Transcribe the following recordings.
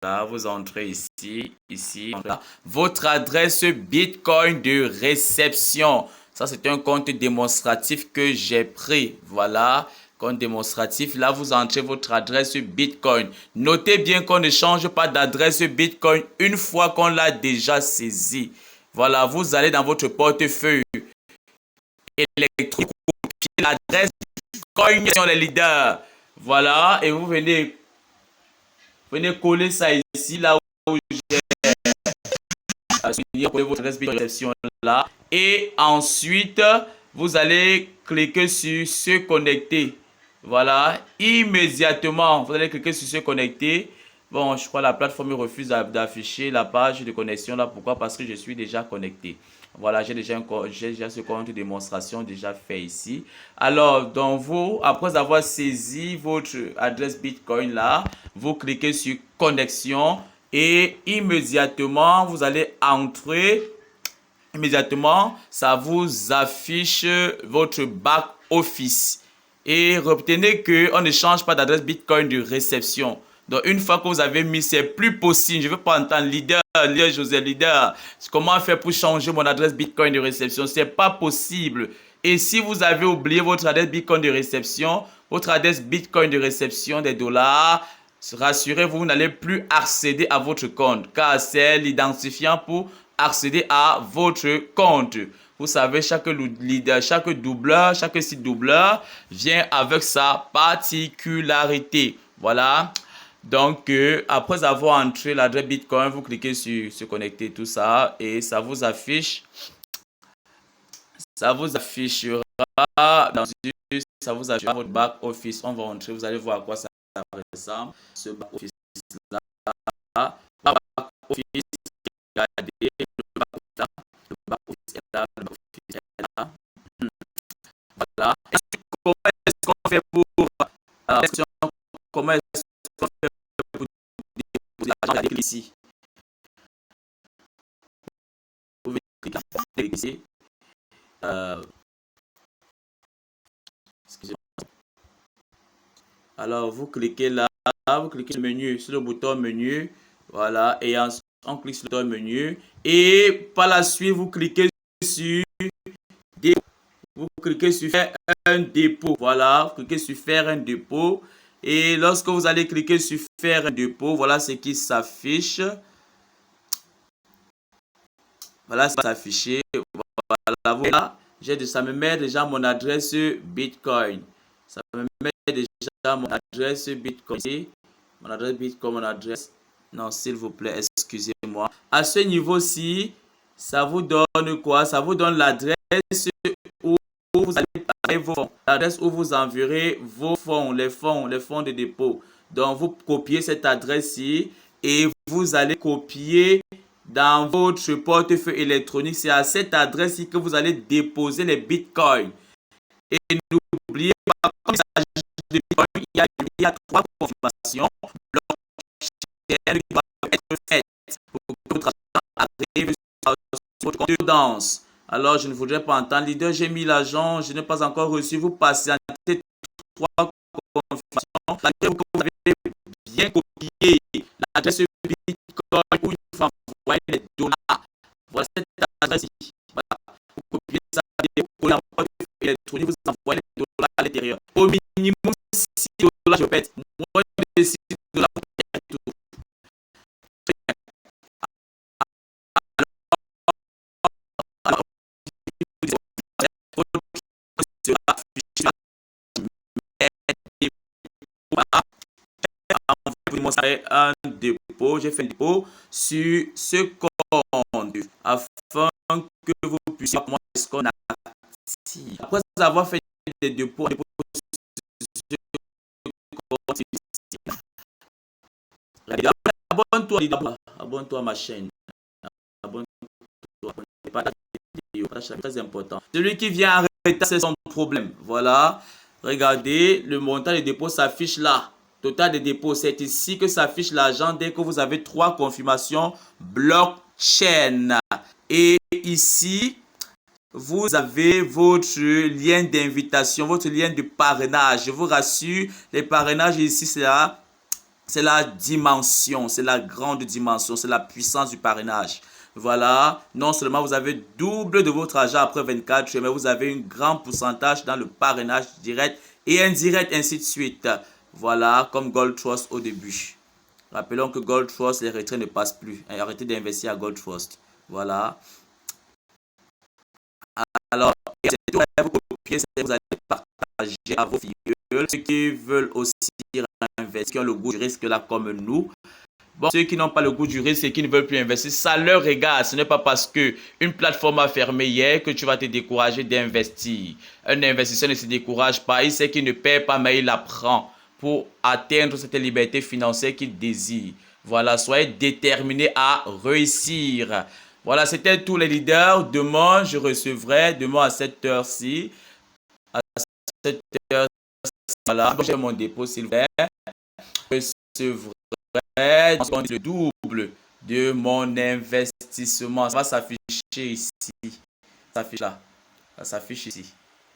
Voilà, vous entrez ici, voilà. Votre adresse Bitcoin de réception. Ça, c'est un compte démonstratif que j'ai pris. Voilà, compte démonstratif. Là, vous entrez votre adresse Bitcoin. Notez bien qu'on ne change pas d'adresse Bitcoin une fois qu'on l'a déjà saisi. Voilà, vous allez dans votre portefeuille électronique, l'adresse Bitcoin sur les leaders. Voilà, et vous venez coller ça ici, là où j'ai votre adresse Bitcoin de réception là. Et ensuite, vous allez cliquer sur se connecter. Voilà, immédiatement, vous allez cliquer sur se connecter. Bon, je crois que la plateforme refuse d'afficher la page de connexion là. Pourquoi? Parce que je suis déjà connecté. Voilà, j'ai déjà ce compte de démonstration déjà fait ici. Alors, donc vous, après avoir saisi votre adresse Bitcoin là, vous cliquez sur connexion et immédiatement, vous allez entrer. Immédiatement, ça vous affiche votre back office. Et retenez qu'on ne change pas d'adresse Bitcoin de réception. Donc, une fois que vous avez mis, c'est plus possible. Je ne veux pas entendre leader José, leader. Comment faire pour changer mon adresse Bitcoin de réception? C'est pas possible. Et si vous avez oublié votre adresse Bitcoin de réception, votre adresse Bitcoin de réception des dollars, rassurez-vous, vous n'allez plus accéder à votre compte car c'est l'identifiant pour accéder à votre compte. Vous savez, chaque leader, chaque doubleur, chaque site doubleur vient avec sa particularité. Voilà. Donc, après avoir entré l'adresse Bitcoin, vous cliquez sur se connecter, tout ça, et ça vous affichera ça vous affichera votre back office. On va entrer, vous allez voir à quoi ça ressemble. Ce back office là, back office, regardez, le back office est là, le back office est là. Voilà. Comment est-ce qu'on fait pour comment est-ce qu'on fait pour déposer l'argent ici? Vous pouvez cliquer ici. Excusez-moi. Alors, vous cliquez là, vous cliquez sur le menu, sur le bouton menu, voilà, et ensuite on clique sur le bouton menu, et par la suite, vous cliquez sur faire un dépôt, voilà, vous cliquez sur faire un dépôt, et lorsque vous allez cliquer sur faire un dépôt, voilà ce qui s'affiche, voilà, ça s'affiche, voilà, ça me met déjà mon adresse Bitcoin, ça me met déjà mon adresse Bitcoin ici. Mon adresse. Non, s'il vous plaît, excusez-moi. À ce niveau-ci, ça vous donne quoi? Ça vous donne l'adresse où vous allez payer vos fonds. L'adresse où vous enverrez vos fonds, les fonds de dépôt. Donc, vous copiez cette adresse-ci et vous allez copier dans votre portefeuille électronique. C'est à cette adresse-ci que vous allez déposer les bitcoins. Et n'oubliez pas, comme il s'agit de bitcoin, il y a 3 confirmations blockchain qui doivent être faites pour que votre argent arrive sur votre compte de danse. Alors, je ne voudrais pas entendre leader, j'ai mis l'argent, je n'ai pas encore reçu. Vous patientez 3 confirmations. Laquelle vous avez bien copié l'adresse bitcoin où il faut envoyer les dollars. Voilà cette adresse-ci. Voilà. Vous copiez ça, vous collez en portefeuille électronique, vous envoyez les dollars à l'intérieur. Au minimum 6 dollars, je répète. Moins de 6 dollars pour tout. Un dépôt, j'ai fait un dépôt sur ce compte afin que vous puissiez comment est-ce qu'on active. Après avoir fait des dépôts, abonne-toi à ma chaîne. Abonne-toi, pas la vidéo, très important. Celui qui vient arrêter, c'est son problème. Voilà. Regardez, le montant de dépôt s'affiche là. Total de dépôt, c'est ici que s'affiche l'argent dès que vous avez 3 confirmations blockchain. Et ici, vous avez votre lien d'invitation, votre lien de parrainage. Je vous rassure, les parrainages ici, c'est là. c'est la dimension, c'est la grande dimension, c'est la puissance du parrainage. Voilà, non seulement vous avez double de votre argent après 24 jours, mais vous avez un grand pourcentage dans le parrainage direct et indirect, ainsi de suite. Voilà, comme Gold Trust au début. Rappelons que Gold Trust, les retraits ne passent plus. Arrêtez d'investir à Gold Trust. Voilà. Alors, c'est tout, vous copiez, vous allez partager à vos filles. Ceux qui veulent aussi investir, qui ont le goût du risque là comme nous. Bon, ceux qui n'ont pas le goût du risque et qui ne veulent plus investir, ça leur regarde. Ce n'est pas parce que une plateforme a fermé hier que tu vas te décourager d'investir. Un investisseur ne se décourage pas. Il sait qu'il ne paie pas, mais il apprend pour atteindre cette liberté financière qu'il désire. Voilà, soyez déterminés à réussir. Voilà, c'était tous les leaders. Demain, je recevrai, demain à cette heure-ci, à cette heure-ci, voilà, j'ai mon dépôt, s'il vous plaît. Je recevrai le double de mon investissement. Ça va s'afficher ici. Ça s'affiche là. Ça s'affiche ici.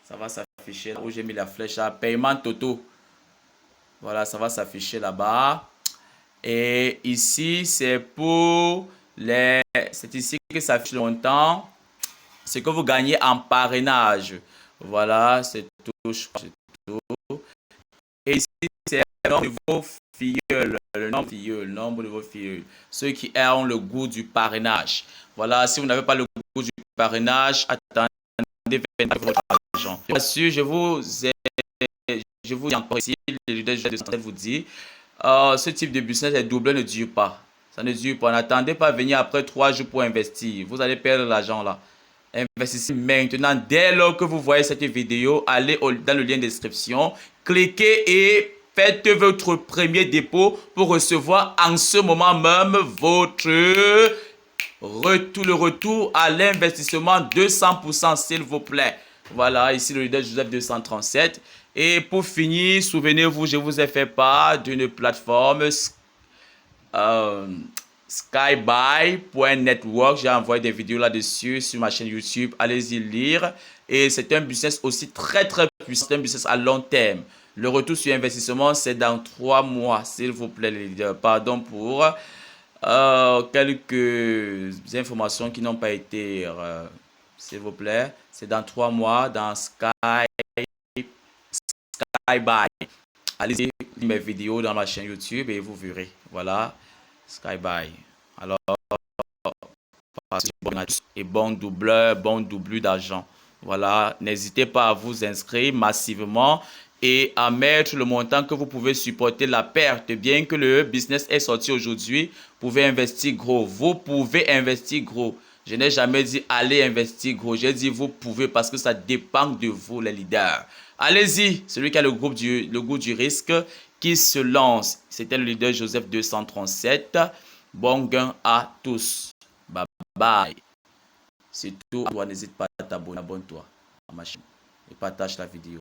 Ça va s'afficher là où j'ai mis la flèche à paiement Toto. Voilà, ça va s'afficher là-bas. Et ici, c'est pour les... C'est ici que ça affiche le montant. C'est que vous gagnez en parrainage. Voilà, c'est tout. Et ici, c'est le nombre de vos filleuls. Le nombre de vos filleuls. Ceux qui ont le goût du parrainage. Voilà, si vous n'avez pas le goût du parrainage, attendez votre argent. Bien sûr, je vous dis encore ici, le leader de vous dit, ce type de business est double, ne dure pas. Ça ne dure pas. N'attendez pas venir après 3 jours pour investir. Vous allez perdre l'argent là. Investissez maintenant. Dès lors que vous voyez cette vidéo, allez dans le lien de description, cliquez et faites votre premier dépôt pour recevoir en ce moment même votre le retour à l'investissement 200%, s'il vous plaît. Voilà, ici le leader Joseph 237. Et pour finir, souvenez-vous, je vous ai fait part d'une plateforme skybuy.network. J'ai envoyé des vidéos là-dessus sur ma chaîne YouTube. Allez-y lire. Et c'est un business aussi très puissant. C'est un business à long terme. Le retour sur investissement, c'est dans 3 mois, s'il vous plaît, les leaders. Pardon pour quelques informations qui n'ont pas été, s'il vous plaît. C'est dans 3 mois dans Skybuy. Allez-y mes vidéos dans ma chaîne YouTube et vous verrez. Voilà, Skybuy. Alors, et bon doubleur, bon doublure d'argent. Voilà, n'hésitez pas à vous inscrire massivement et à mettre le montant que vous pouvez supporter la perte. Bien que le business est sorti aujourd'hui, vous pouvez investir gros. Vous pouvez investir gros. Je n'ai jamais dit allez investir gros. J'ai dit vous pouvez parce que ça dépend de vous, les leaders. Allez-y, celui qui a le goût du risque qui se lance. C'était le leader Joseph 237. Bon gain à tous. Bye bye. C'est tout. N'hésite pas à t'abonner. Abonne-toi à ma chaîne et partage la vidéo.